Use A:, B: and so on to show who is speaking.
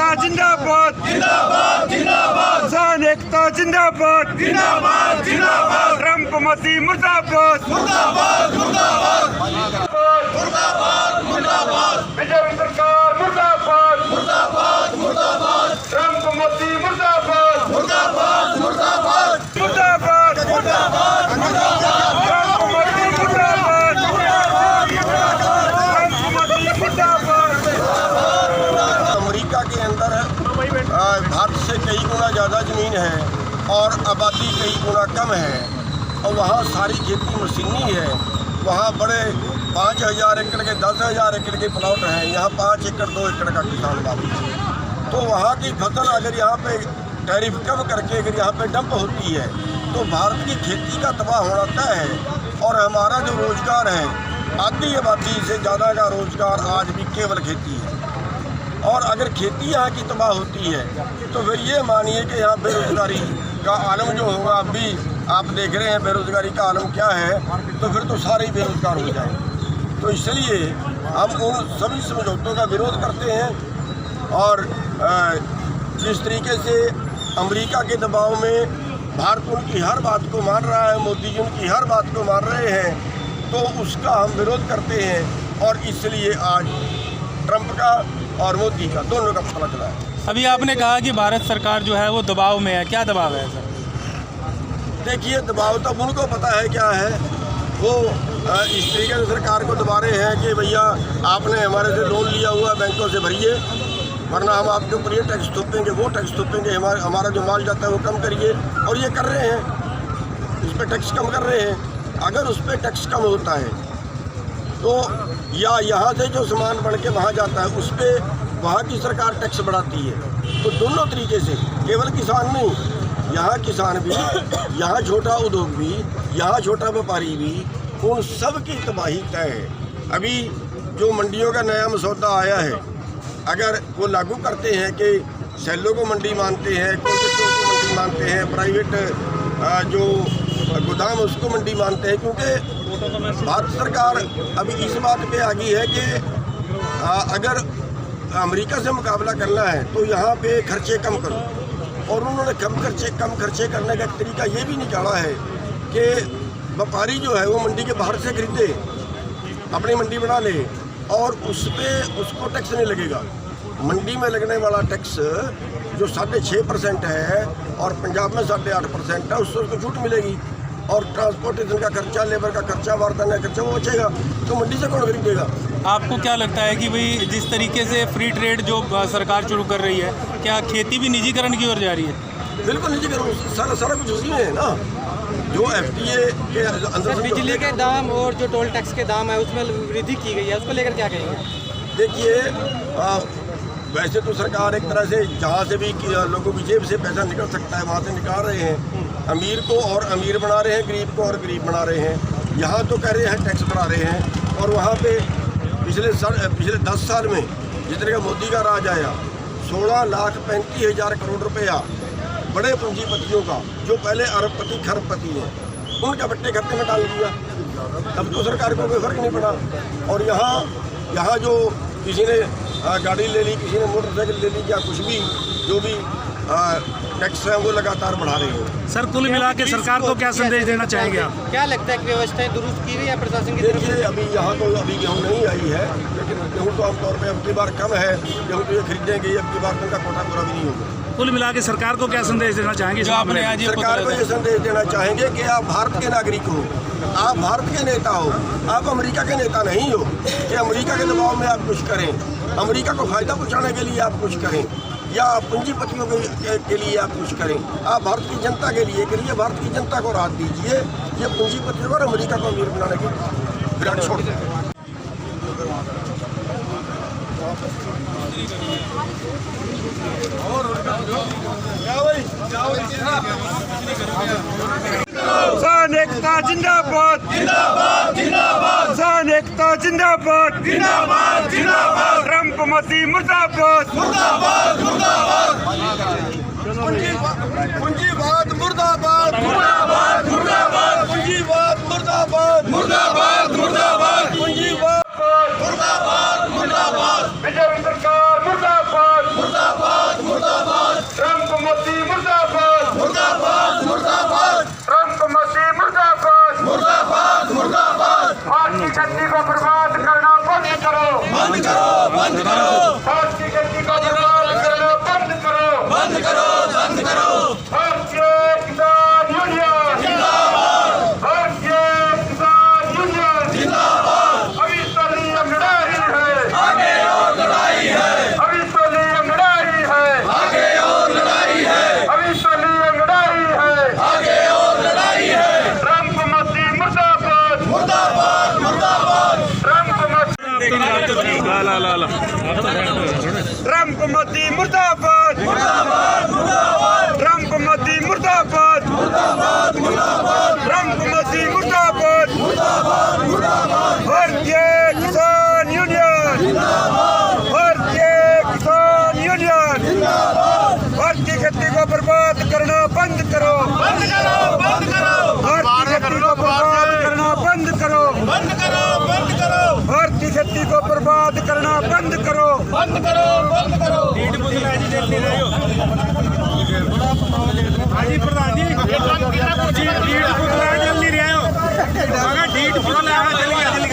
A: एकता जिंदाबाद
B: जिंदाबाद जिंदाबाद
A: किसान एकता जिंदाबाद
B: जिंदाबाद जिंदाबाद
A: ट्रंप मोदी मुर्दाबाद
B: मुर्दाबाद मुर्दाबाद मुर्दाबाद मुर्दाबाद
A: बीजेपी सरकार मुर्दाबाद
B: मुर्दाबाद मुर्दाबाद
A: ट्रंप मोदी मुर्दाबाद
B: मुर्दाबाद मुर्दाबाद
A: मुर्दाबाद
B: मुर्दाबाद
A: ट्रंप मोदी मुर्दाबाद ट्रंप मोदी मुर्दाबाद।
C: अमेरिका के अंदर भारत से कई गुना ज़्यादा ज़मीन है और आबादी कई गुना कम है और वहाँ सारी खेती मशीनी है। वहाँ बड़े 5,000 एकड़ के 10,000 एकड़ के प्लॉट हैं, यहाँ 5 एकड़ 2 एकड़ का किसान बाबू है। तो वहाँ की फसल अगर यहाँ पे टैरिफ कम करके अगर यहाँ पे डंप होती है तो भारत की खेती का तबाह होना तय है। और हमारा जो रोज़गार है, आधी आबादी से ज़्यादा का रोज़गार आज भी केवल खेती है। और अगर खेती यहाँ की तबाह होती है तो फिर ये मानिए कि यहाँ बेरोज़गारी का आलम जो होगा, अभी आप देख रहे हैं बेरोज़गारी का आलम क्या है, तो फिर तो सारे ही बेरोज़गार हो जाएंगे। तो इसलिए हम उन सभी समझौतों का विरोध करते हैं। और जिस तरीके से अमेरिका के दबाव में भारत उनकी हर बात को मान रहा है, मोदी जी उनकी हर बात को मान रहे हैं, तो उसका हम विरोध करते हैं। और इसलिए आज ट्रंप का और मोदी का दोनों का पता चला है।
D: अभी आपने कहा कि भारत सरकार जो है वो दबाव में है, क्या दबाव है सर?
C: देखिए, दबाव तो उनको पता है क्या है। वो इस तरीके से सरकार को दबा रहे हैं कि भैया आपने हमारे से लोन लिया हुआ बैंकों से भरिए, वरना हम आपके ऊपर ये टैक्स थोपेंगे, वो टैक्स थोपेंगे, हमारा जो माल जाता है वो कम करिए। और ये कर रहे हैं, उस पर टैक्स कम कर रहे हैं। अगर उस पर टैक्स कम होता है तो या यहाँ से जो सामान बढ़ के वहाँ जाता है उस पर वहाँ की सरकार टैक्स बढ़ाती है। तो दोनों तरीके से, केवल किसान नहीं, यहाँ किसान भी, यहाँ छोटा उद्योग भी, यहाँ छोटा व्यापारी भी, उन सब की तबाही तय है। अभी जो मंडियों का नया मसौदा आया है, अगर वो लागू करते हैं कि सेलों को मंडी मानते हैं, कोल्ड को मंडी मानते हैं, प्राइवेट जो गोदाम उसको मंडी मानते हैं, क्योंकि भारत सरकार अभी इस बात पे आ गई है कि अगर अमेरिका से मुकाबला करना है तो यहाँ पे खर्चे कम करो। और उन्होंने कम खर्चे करने का एक तरीका ये भी निकाला है कि व्यापारी जो है वो मंडी के बाहर से खरीदे, अपनी मंडी बना ले और उसको टैक्स नहीं लगेगा। मंडी में लगने वाला टैक्स जो 6.5% है और पंजाब में 8.5% है, उससे उसको छूट मिलेगी। और ट्रांसपोर्टेशन का खर्चा, लेबर का खर्चा, वारदाना का खर्चा वो बचेगा। तो मंडी से कौन खरीदेगा?
D: आपको क्या लगता है कि भाई जिस तरीके से फ्री ट्रेड जो सरकार शुरू कर रही है, क्या खेती भी निजीकरण की ओर जा रही है?
C: बिल्कुल निजीकरण, सारा कुछ उसी में है ना। जो FTA के अंदर
E: बिजली के दाम और जो टोल टैक्स के दाम है उसमें वृद्धि की गई है, उसको लेकर क्या कहेंगे?
C: देखिए, वैसे तो सरकार एक तरह से जहाँ से भी लोगों की जेब से पैसा निकल सकता है वहाँ से निकाल रहे हैं। अमीर को और अमीर बना रहे हैं, गरीब को और गरीब बना रहे हैं। यहाँ तो कह रहे हैं टैक्स बढ़ा रहे हैं। और वहाँ पे पिछले 10 साल में जिस तरह का मोदी का राज आया, 16,35,000 करोड़ रुपया बड़े पूंजीपतियों का, जो पहले अरबपति खरबपति हैं, उनका बट्टे खाते में डाल दिया। तब तो सरकार को कोई फर्क नहीं पड़ा। और यहाँ जो किसी ने गाड़ी ले ली, किसी ने मोटरसाइकिल ले ली, या कुछ भी जो भी टैक्स है वो लगातार बढ़ा रही है।
D: सर, कुल मिला के सरकार को क्या संदेश देना चाहेंगे आप?
E: क्या लगता है कि व्यवस्थाएं दुरुस्त की गई है प्रशासन की तरफ से?
C: देखिए, अभी यहाँ तो गेहूँ नहीं आई है, लेकिन गेहूँ तो आमतौर पर अब की बार कम है। गेहूँ तो ये खरीदेंगे, अब की बार उनका कोटा पूरा भी नहीं होगा।
D: कुल मिला के सरकार को क्या संदेश देना चाहेंगे?
C: सरकार को ये संदेश देना चाहेंगे कि आप भारत के नागरिक हो, आप भारत के नेता हो, आप अमेरिका के नेता नहीं हो कि अमेरिका के दबाव में आप कुछ करें, अमेरिका को फायदा पहुँचाने के लिए आप कुछ करें, या पूंजीपतियों के लिए आप कुछ करें। आप भारत की जनता के लिए करिए, भारत की जनता को राहत दीजिए। ये पूंजीपतियों और अमेरिका को अमीर बनाने की विराट छोड़ दें।
A: किसान एकता जिंदाबाद
B: जिंदाबाद जिंदाबाद
A: किसान एकता जिंदाबाद
B: जिंदाबाद जिंदाबाद
A: ट्रंप मोदी मुर्दाबाद
B: मुर्दाबाद मुर्दाबाद
C: पूंजीवाद मुर्दाबाद,
B: मुर्दाबाद मुर्दाबाद
C: पूंजीवाद मुर्दाबाद,
B: मुर्दाबाद मुर्दाबाद
C: पूंजीवाद
B: मुर्दाबाद मुर्दाबाद
A: बीजेपी सरकार मुर्दाबाद
B: मुर्दाबाद
A: ट्रंप मोदी मुर्दाबाद ट्रंप मोदी मुर्दाबाद ट्रंप मोदी मुर्दाबाद भारतीय किसान यूनियन भारतीय किसान यूनियन भारतीय खेती को बर्बाद करना बंद करो भारतीय खेती को बर्बाद करना बंद करो भारतीय खेती को बर्बाद करना बंद करो
B: हाजी प्रधान जी ढीठ पुतला जल्दी रहे हो ढीठ पुतला जल्दी